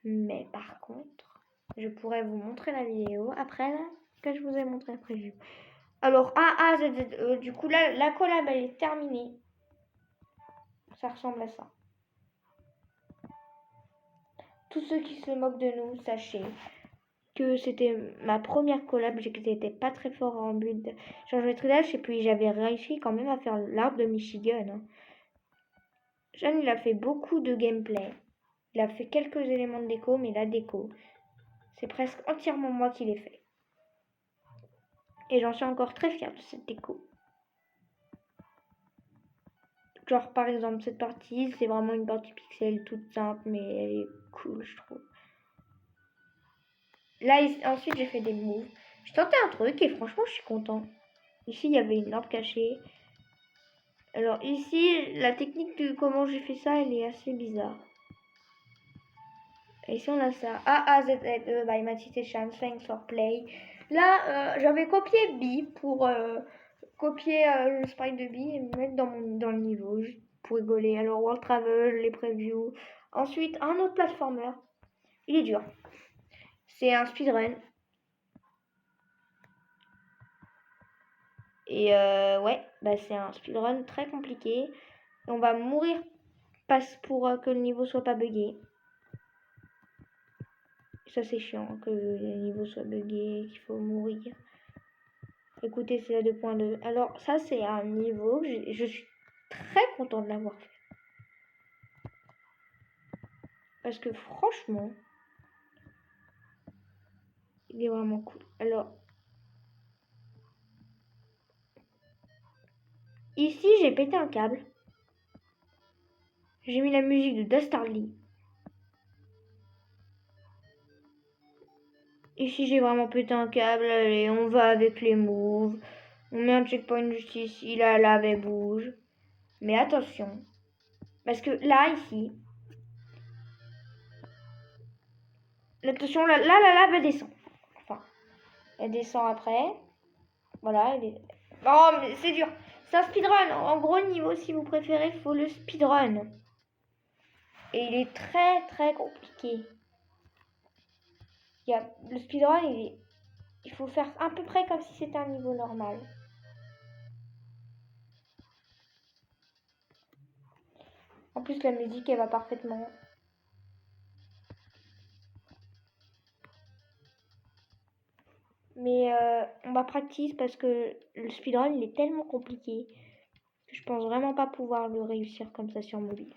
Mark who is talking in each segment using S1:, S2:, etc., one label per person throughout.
S1: Mais par contre, je pourrais vous montrer la vidéo après là, que je vous ai montré la preview. Alors A, Z, Z, E, du coup là, la collab elle est terminée. Ça ressemble à ça. Tous ceux qui se moquent de nous, sachez que c'était ma première collab, j'étais pas très fort en build géométrie et puis j'avais réussi quand même à faire l'arbre de Michigan. Hein. Jeanne, il a fait beaucoup de gameplay. Il a fait quelques éléments de déco, mais la déco, c'est presque entièrement moi qui l'ai fait. Et j'en suis encore très fière de cette déco. Genre par exemple cette partie, c'est vraiment une partie pixel toute simple, mais elle est cool je trouve. Là, ensuite j'ai fait des moves. J'ai tenté un truc et franchement je suis content. Ici il y avait une lampe cachée. Alors ici, la technique de comment j'ai fait ça, elle est assez bizarre. Et ici on a ça. A, Z, Z, E, by Matisse Chan, thanks for play. Là, j'avais copié B pour copier le sprite de B et me mettre dans le niveau, juste pour rigoler. Alors World Travel, les previews. Ensuite, un autre platformer. Il est dur. C'est un speedrun. Et ouais, bah c'est un speedrun très compliqué. Et on va mourir pour que le niveau soit pas buggé. Ça c'est chiant que le niveau soit buggé, qu'il faut mourir. Écoutez, c'est la 2.2. Alors ça c'est un niveau, je suis très content de l'avoir fait. Parce que franchement, il est vraiment cool. Alors, ici j'ai pété un câble. J'ai mis la musique de Dastarly. Ici j'ai vraiment pété un câble, allez, on va avec les moves. On met un checkpoint juste ici, la lave elle bouge. Mais attention, parce que là, ici, attention, là la lave elle descend. Enfin, elle descend après. Voilà, elle est... Oh, mais c'est dur. C'est un speedrun. En gros, niveau, si vous préférez, il faut le speedrun. Et il est très, très compliqué. Le speedrun, il faut faire à peu près comme si c'était un niveau normal. En plus, la musique, elle va parfaitement. Mais on va practice parce que le speedrun, il est tellement compliqué que je pense vraiment pas pouvoir le réussir comme ça sur mobile.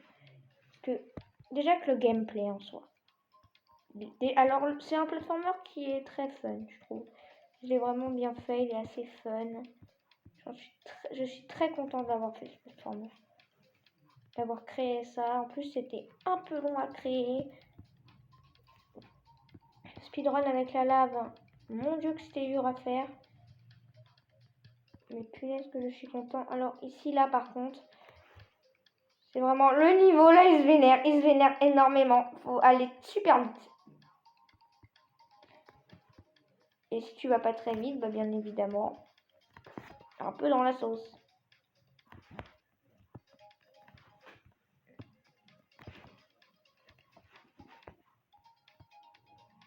S1: Parce que, déjà que le gameplay en soi. Alors, c'est un platformer qui est très fun, je trouve. Je l'ai vraiment bien fait, il est assez fun. Je suis très contente d'avoir fait ce platformer. D'avoir créé ça. En plus, c'était un peu long à créer. Speedrun avec la lave. Mon dieu que c'était dur à faire. Mais punaise que je suis content. Alors ici, là, par contre, c'est vraiment le niveau. Là, il se vénère énormément. Faut aller super vite. Et si tu vas pas très vite, bah bien évidemment, un peu dans la sauce.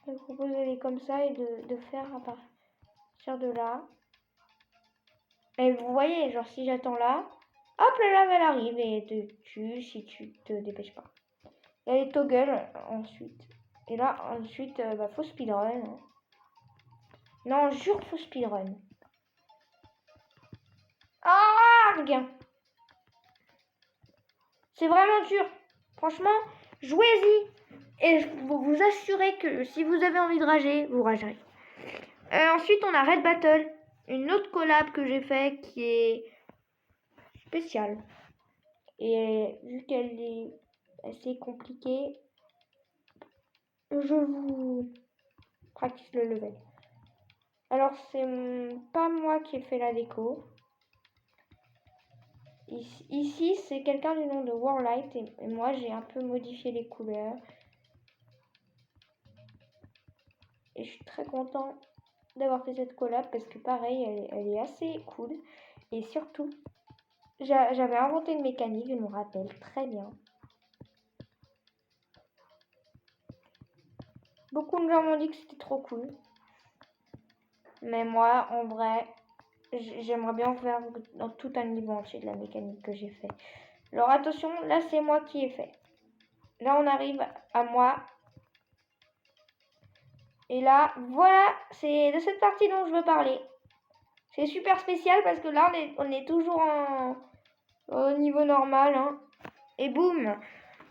S1: Je vous propose d'aller comme ça et de faire à partir de là. Et vous voyez, genre si j'attends là, hop, la lave elle arrive et te tue si tu te dépêches pas. Il y a les toggles ensuite. Et là, ensuite, bah, faut speedrun. Non, jure, faut speedrun. Arrgh! C'est vraiment dur. Franchement, jouez-y. Et je peux vous assurer que si vous avez envie de rager, vous ragerez. Ensuite, on a Red Battle. Une autre collab que j'ai fait qui est spéciale. Et vu qu'elle est assez compliquée, je vous practice le level. Alors, c'est pas moi qui ai fait la déco. Ici, c'est quelqu'un du nom de Warlight et moi, j'ai un peu modifié les couleurs. Et je suis très content d'avoir fait cette collab parce que pareil, elle est assez cool. Et surtout, j'avais inventé une mécanique, je me rappelle très bien. Beaucoup de gens m'ont dit que c'était trop cool. Mais moi, en vrai, j'aimerais bien faire dans tout un niveau entier de la mécanique que j'ai fait. Alors attention, là c'est moi qui ai fait. Là on arrive à moi. Et là, voilà, c'est de cette partie dont je veux parler. C'est super spécial parce que là on est toujours au niveau normal. Hein. Et boum.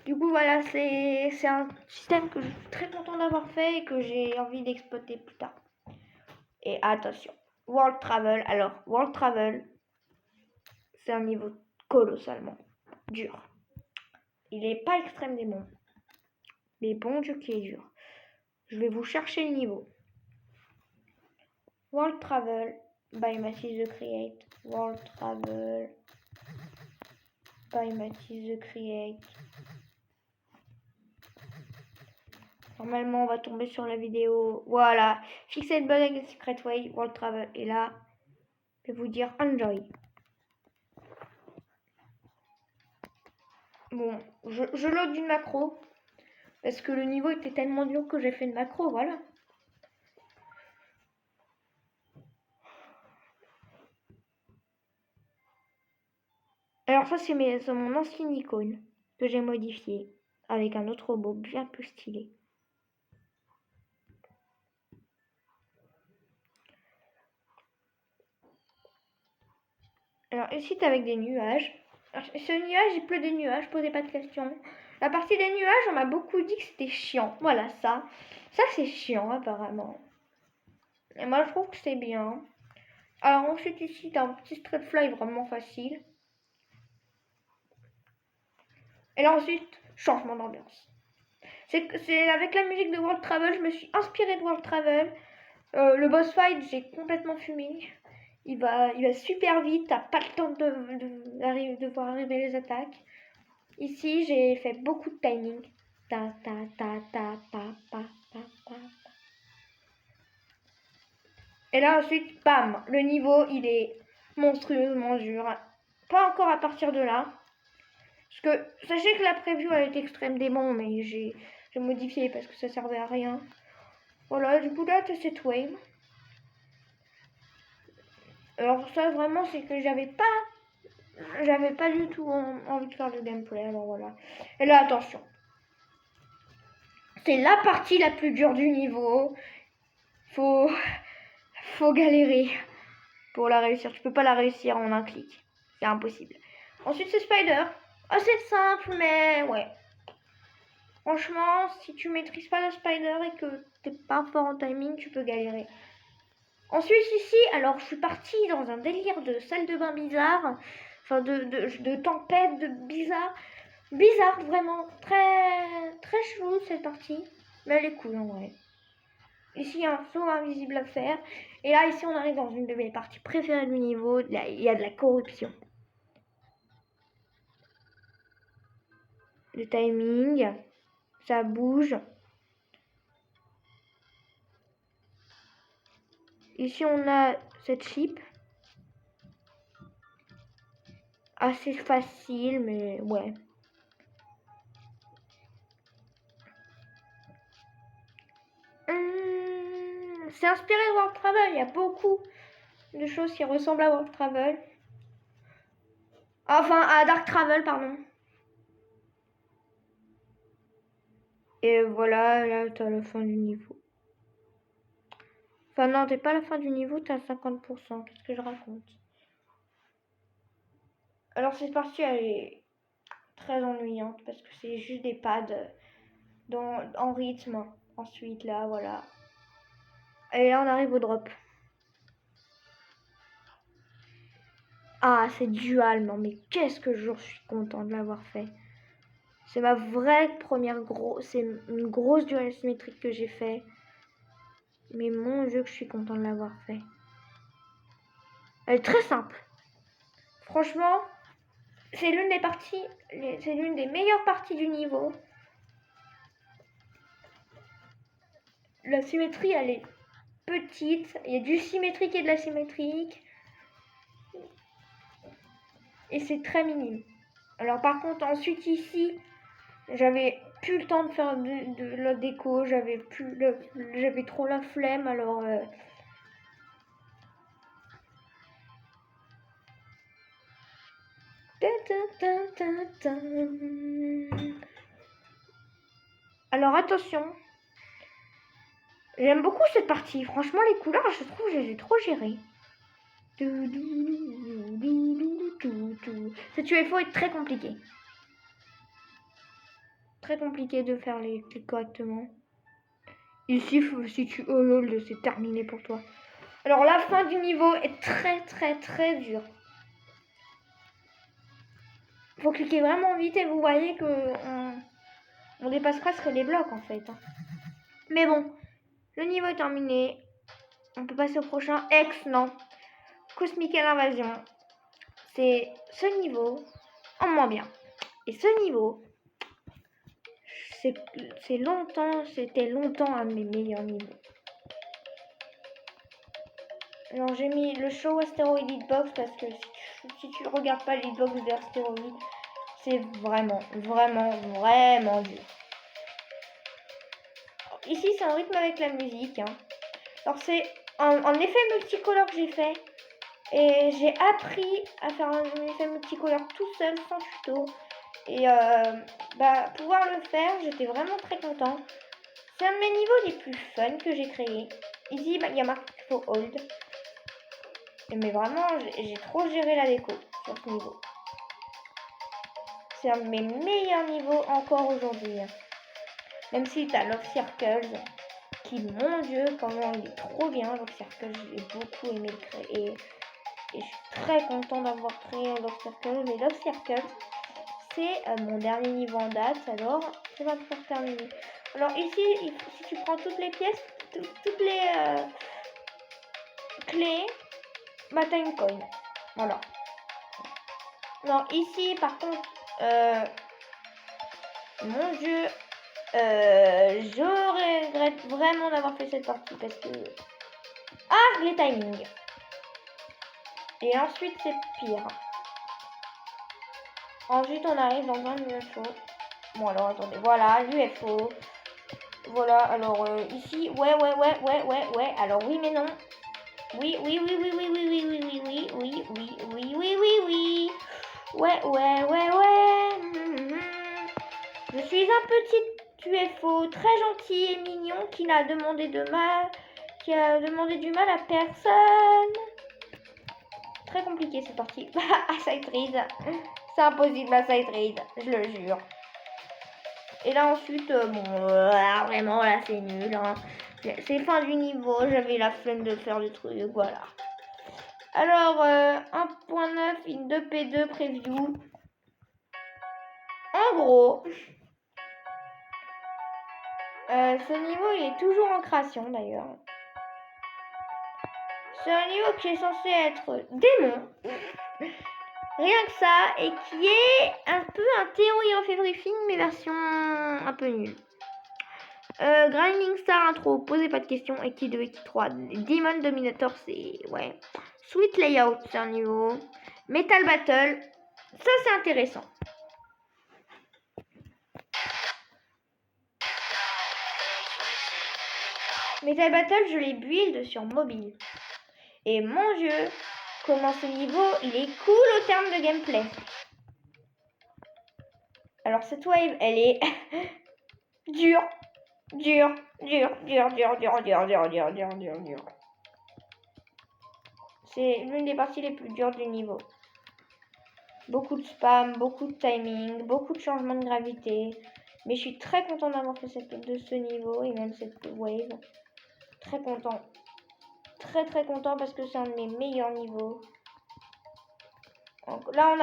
S1: Du coup voilà, c'est un système que je suis très content d'avoir fait et que j'ai envie d'exploiter plus tard. Et attention, World Travel. Alors, World Travel, c'est un niveau colossalement dur. Il n'est pas extrême des mondes. Mais bon Dieu qui est dur. Je vais vous chercher le niveau. World Travel by Mathis the Create. World Travel by Mathis the Create. Normalement, on va tomber sur la vidéo. Voilà. Fixed Bug and Secret Way, World Travel. Et là, je vais vous dire enjoy. Bon, je load d'une macro. Parce que le niveau était tellement dur que j'ai fait une macro, voilà. Alors ça, c'est mon ancienne icône que j'ai modifié avec un autre robot bien plus stylé. Alors ici, c'est avec des nuages. Alors, ce nuage, il pleut des nuages, posez pas de questions. La partie des nuages, on m'a beaucoup dit que c'était chiant. Voilà, ça. Ça, c'est chiant, apparemment. Et moi, je trouve que c'est bien. Alors ensuite, ici, t'as un petit straight fly vraiment facile. Et là, ensuite, changement d'ambiance. C'est avec la musique de World Travel, je me suis inspirée de World Travel. Le boss fight, j'ai complètement fumé. Il va super vite, t'as pas le temps de voir arriver les attaques. Ici, j'ai fait beaucoup de timing. Ta ta ta ta pa pa pa pa. Et là ensuite, bam, le niveau il est monstrueusement dur. Pas encore à partir de là. Parce que sachez que la preview elle est extrême démon, mais j'ai modifié parce que ça servait à rien. Voilà, du coup là t'as cette wave. Alors ça vraiment c'est que j'avais pas du tout envie de faire le gameplay, alors voilà. Et là attention. C'est la partie la plus dure du niveau. Faut galérer pour la réussir. Tu peux pas la réussir en un clic. C'est impossible. Ensuite c'est Spider. Oh c'est simple mais ouais. Franchement, si tu maîtrises pas le Spider et que t'es pas fort en timing, tu peux galérer. Ensuite ici, alors je suis partie dans un délire de salle de bain bizarre, enfin de tempête, de bizarre vraiment, très chelou cette partie, mais elle est cool en vrai. Ici il y a un saut invisible à faire, et là ici on arrive dans une de mes parties préférées du niveau, il y a de la corruption. Le timing, ça bouge. Ici on a cette chip. Assez facile, mais ouais. C'est inspiré de World Travel. Il y a beaucoup de choses qui ressemblent à World Travel. Enfin, à Dark Travel, pardon. Et voilà, là, t'as la fin du niveau. Enfin, non, t'es pas à la fin du niveau, t'es à 50%. Qu'est-ce que je raconte? Alors, cette partie, elle est très ennuyante parce que c'est juste des pads en rythme. Ensuite, là, voilà. Et là, on arrive au drop. Ah, c'est dual, non mais qu'est-ce que je suis content de l'avoir fait. C'est ma vraie première c'est une grosse dual symétrique que j'ai fait. Mais mon Dieu que je suis content de l'avoir fait. Elle est très simple. Franchement, c'est l'une des meilleures parties du niveau. La symétrie, elle est petite. Il y a du symétrique et de la symétrique. Et c'est très minime. Alors par contre, ensuite ici, j'avais plus le temps de faire de la déco, j'avais trop la flemme, alors alors attention, j'aime beaucoup cette partie, franchement les couleurs je trouve que je les ai trop gérées. Cette UFO est très compliqué. Très compliqué de faire les clics correctement. Ici, si tu... Oh lol, c'est terminé pour toi. Alors la fin du niveau est très dure. Faut cliquer vraiment vite et vous voyez que on dépasse presque les blocs en fait. Mais bon, le niveau est terminé. On peut passer au prochain. Non. Cosmic Invasion. C'est ce niveau en moins bien. Et ce niveau, c'était longtemps un de mes meilleurs niveaux. Alors j'ai mis le show Asteroid Hitbox parce que si tu regardes pas les hitbox d'Asteroid, c'est vraiment dur. Alors, ici c'est un rythme avec la musique. Alors c'est un effet multicolore que j'ai fait. Et j'ai appris à faire un effet multicolore tout seul, sans tuto. Et pouvoir le faire, j'étais vraiment très content. C'est un de mes niveaux les plus fun que j'ai créé. Ici, il y a marqué qu'il faut hold. Mais vraiment, j'ai trop géré la déco sur ce niveau. C'est un de mes meilleurs niveaux encore aujourd'hui. Même si t'as Love Circles, qui, mon dieu, comment il est trop bien. Love Circles, j'ai beaucoup aimé le créer. Et je suis très content d'avoir créé Love Circles. Mais Love Circles, c'est mon dernier niveau en date. Alors, c'est pas pour terminer. Alors ici, si tu prends toutes les pièces, toutes les clés, bah t'as une coin. Voilà. Alors ici, par contre, mon dieu, je regrette vraiment d'avoir fait cette partie parce que... Ah, les timings. Et ensuite, c'est pire. Ensuite, on arrive dans un UFO. Bon, alors, attendez. Voilà, l'UFO. Voilà, alors, ici... Ouais. Alors, oui, mais non. Oui. Ouais. Je suis un petit UFO très gentil et mignon qui n'a demandé du mal à personne. Très compliqué cette partie. À side read. C'est impossible à side read, je le jure. Et là ensuite, vraiment là c'est nul. Hein. C'est fin du niveau, j'avais la flemme de faire le truc, voilà. Alors, 1.9 in 2P2 preview. En gros, ce niveau il est toujours en création d'ailleurs. C'est un niveau qui est censé être démon. Rien que ça, et qui est un peu un Theory of Everything, mais version un peu nulle. Grinding Star intro, posez pas de questions. Eki 2, Eki 3, Demon Dominator, c'est... ouais. Sweet Layout, c'est un niveau. Metal Battle, ça c'est intéressant. Metal Battle, je l'ai build sur mobile. Et mon dieu, comment ce niveau, il est cool au terme de gameplay. Alors cette wave, elle est dure. C'est l'une des parties les plus dures du niveau. Beaucoup de spam, beaucoup de timing, beaucoup de changements de gravité. Mais je suis très content d'avoir fait de ce niveau et même cette wave. Très content. Très content parce que c'est un de mes meilleurs niveaux. Donc, là,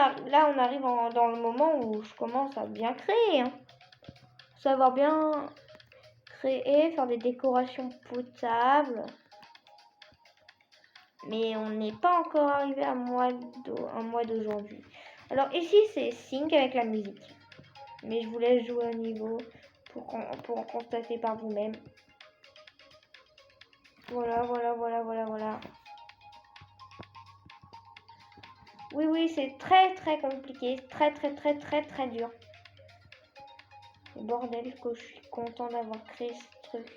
S1: on arrive dans le moment où je commence à bien créer. Hein. Savoir bien créer, faire des décorations potables. Mais on n'est pas encore arrivé à un mois d'aujourd'hui. Alors ici, c'est Sync avec la musique. Mais je vous laisse jouer au niveau pour en constater par vous-même. Voilà. Oui, c'est très compliqué. Très dur. Bordel que je suis content d'avoir créé ce truc.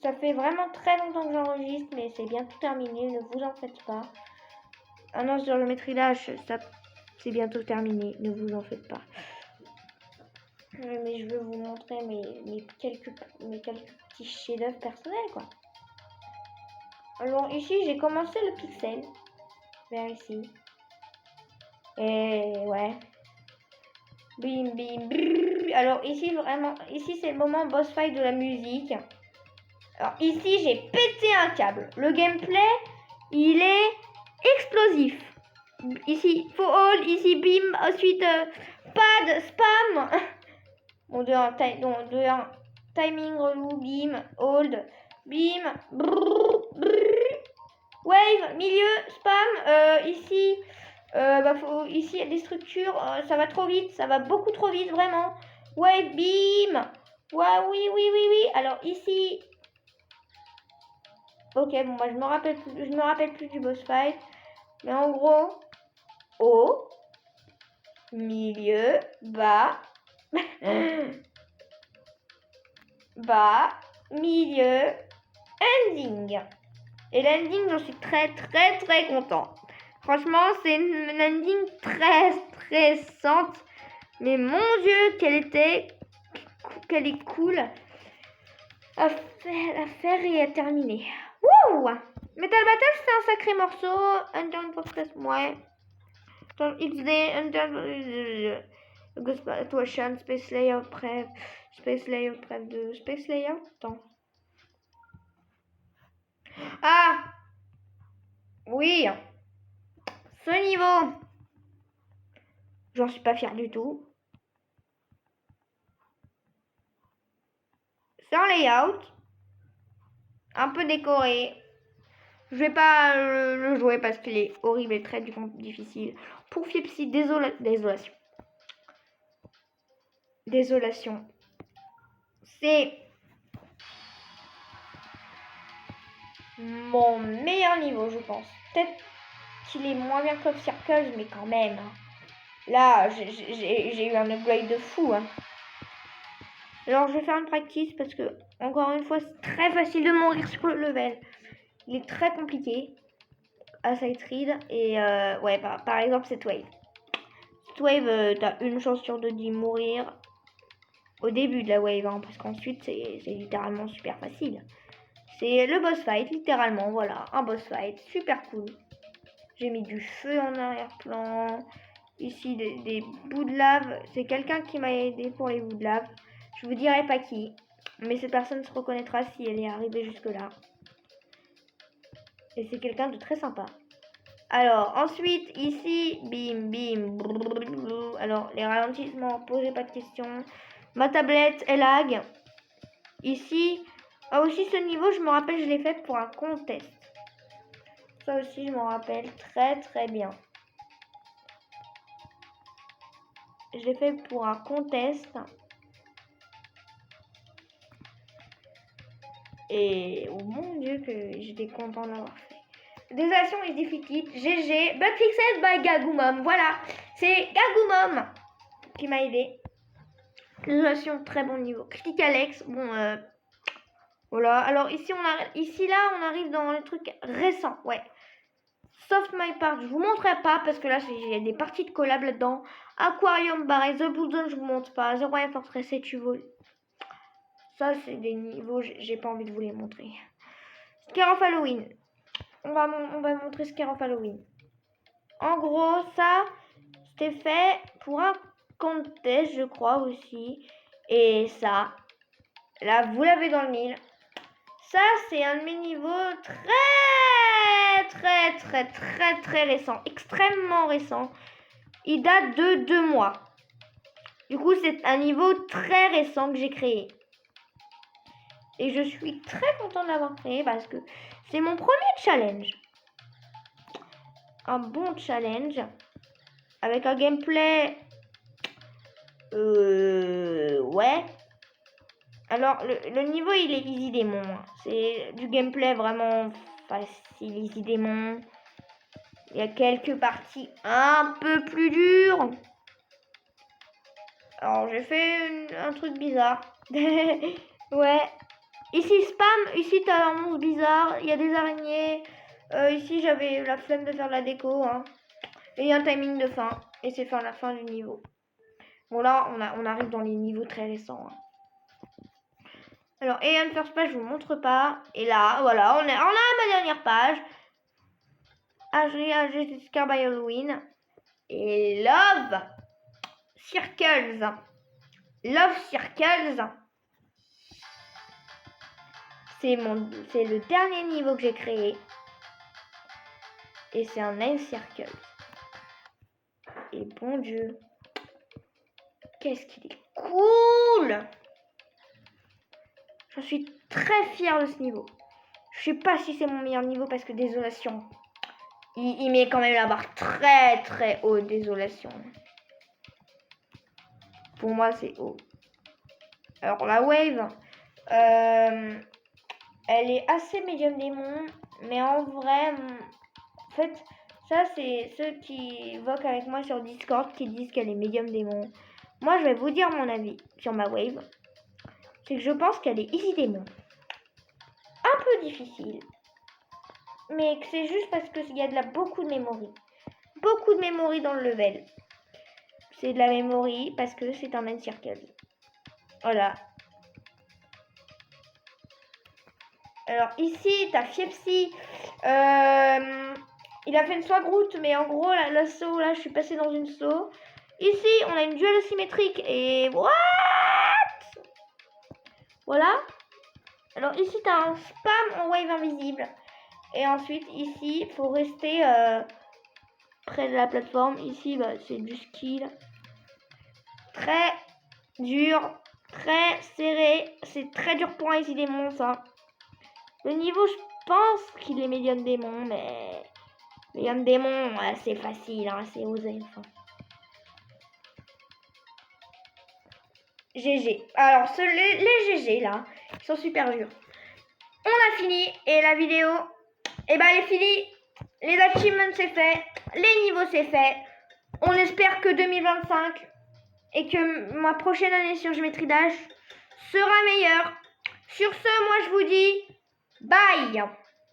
S1: Ça fait vraiment très longtemps que j'enregistre, mais c'est bientôt terminé, ne vous en faites pas. Ah non, sur le maîtrilage, ça c'est bientôt terminé, ne vous en faites pas. Mais je veux vous montrer mes quelques petits chefs-d'œuvre personnels, quoi. Alors ici, j'ai commencé le pixel, vers ici. Et ouais. Bim, bim, brrr. Alors ici, vraiment, ici c'est le moment boss fight de la musique. Alors ici, j'ai pété un câble. Le gameplay, il est explosif. Ici, faut hold, ici, bim, ensuite, pad, spam. Bon, de un timing relou, bim, hold, bim, brrr, brrr. Wave, milieu, spam, ici, ici, il y a des structures, ça va trop vite, ça va beaucoup trop vite, vraiment. Wave, bim. Ouais, oui, oui, oui, oui. Alors ici... Ok, bon, moi je me rappelle plus du boss fight. Mais en gros, haut, milieu, bas, bas, milieu, ending. Et l'ending, j'en suis très très très content. Franchement, c'est une ending très stressante. Mais mon Dieu, qu'elle est cool à faire et à terminer. Wouh! Metal Battle, c'est un sacré morceau. Under Fortress, ouais. Dans XD, Under Ghost Ocean, Space Layer Prep, Space Layer Prep 2, Space Layer. Attends. Ah! Oui! Ce niveau, j'en suis pas fière du tout. C'est un layout, un peu décoré. Je vais pas le jouer parce qu'il est horrible et très difficile. Pour Fiepsi, désolation. Désolation. C'est mon meilleur niveau, je pense. Peut-être qu'il est moins bien que Circles, mais quand même. Là, j'ai eu un upgrade de fou. Alors, je vais faire une practice parce que, encore une fois, c'est très facile de mourir sur le level. Il est très compliqué à sight read. Et ouais, par exemple, cette wave. Cette wave, t'as une chance sur deux d'y mourir au début de la wave, parce qu'ensuite, c'est littéralement super facile. C'est le boss fight, littéralement, voilà, un boss fight, super cool. J'ai mis du feu en arrière-plan. Ici, des bouts de lave. C'est quelqu'un qui m'a aidé pour les bouts de lave. Je vous dirai pas qui, mais cette personne se reconnaîtra si elle est arrivée jusque-là. Et c'est quelqu'un de très sympa. Alors, ensuite, ici, bim, bim, brrr. Alors, les ralentissements, posez pas de questions. Ma tablette, elle lag. Ici, aussi ce niveau, je me rappelle, je l'ai fait pour un contest. Ça aussi, je m'en rappelle très très bien. Je l'ai fait pour un contest. Et oh mon Dieu que j'étais content d'avoir fait. Désolation is defeated. GG. But fixed by Gagumom. Voilà. C'est Gagumom qui m'a aidé. Désolation, très bon niveau. Critical X. Bon, voilà. Alors ici, on arrive dans les trucs récents. Ouais. Soft My Part, je vous montrerai pas parce que là, il y a des parties de collab là-dedans. Aquarium Bar, The Blue Zone, je vous montre pas. The Royal Fortress et Tuvo. Ça, c'est des niveaux, j'ai pas envie de vous les montrer. Scare of Halloween. On va montrer Scare of Halloween. En gros, ça, c'était fait pour un contest, je crois aussi. Et ça, là, vous l'avez dans le mille. Ça, c'est un de mes niveaux très récent. Extrêmement récent. Il date de 2 mois. Du coup, c'est un niveau très récent que j'ai créé. Et je suis très contente d'avoir créé parce que c'est mon premier challenge. Un bon challenge. Avec un gameplay... ouais. Alors, le niveau, il est easy démon. C'est du gameplay vraiment facile, easy démon. Il y a quelques parties un peu plus dures. Alors, j'ai fait un truc bizarre. Ouais. Ici, spam. Ici, t'as un monstre bizarre. Il y a des araignées. Ici, j'avais la flemme de faire de la déco. Hein. Et il y a un timing de fin. Et c'est la fin du niveau. Bon, là, on arrive dans les niveaux très récents. Hein. Alors, Alien First Page, je vous montre pas. Et là, voilà, on a ma dernière page. AG Scar by Halloween. Et Love Circles. Love Circles. C'est le dernier niveau que j'ai créé. Et c'est un Nine Circle. Et bon Dieu. Qu'est-ce qu'il est cool! Je suis très fière de ce niveau. Je sais pas si c'est mon meilleur niveau parce que Désolation. Il met quand même la barre très très haut, Désolation. Pour moi, c'est haut. Alors, la wave, elle est assez médium démon. Mais en vrai, en fait, ça, c'est ceux qui voquent avec moi sur Discord qui disent qu'elle est médium démon. Moi, je vais vous dire mon avis sur ma wave. C'est que je pense qu'elle est easy démon. Un peu difficile. Mais que c'est juste parce qu'il y a beaucoup de mémoire. Beaucoup de mémoire dans le level. C'est de la mémoire parce que c'est un main circle. Voilà. Alors ici, t'as Fiepsi. Il a fait une soie Groot, mais en gros, la saut, là, je suis passée dans une saut. Ici, on a une duel asymétrique et... What? Voilà. Alors ici, t'as un spam en wave invisible. Et ensuite, ici, il faut rester près de la plateforme. Ici, bah, c'est du skill. Très dur. Très serré. C'est très dur pour un Easy Démon, ça. Le niveau, je pense qu'il est médium démon, mais... Médium démon, c'est facile, hein, c'est osé, enfin. GG. Alors, les GG, là, ils sont super durs. On a fini, et la vidéo, eh ben, elle est finie. Les achievements, c'est fait. Les niveaux, c'est fait. On espère que 2025 et que ma prochaine année sur Géométrie Dash sera meilleure. Sur ce, moi, je vous dis bye.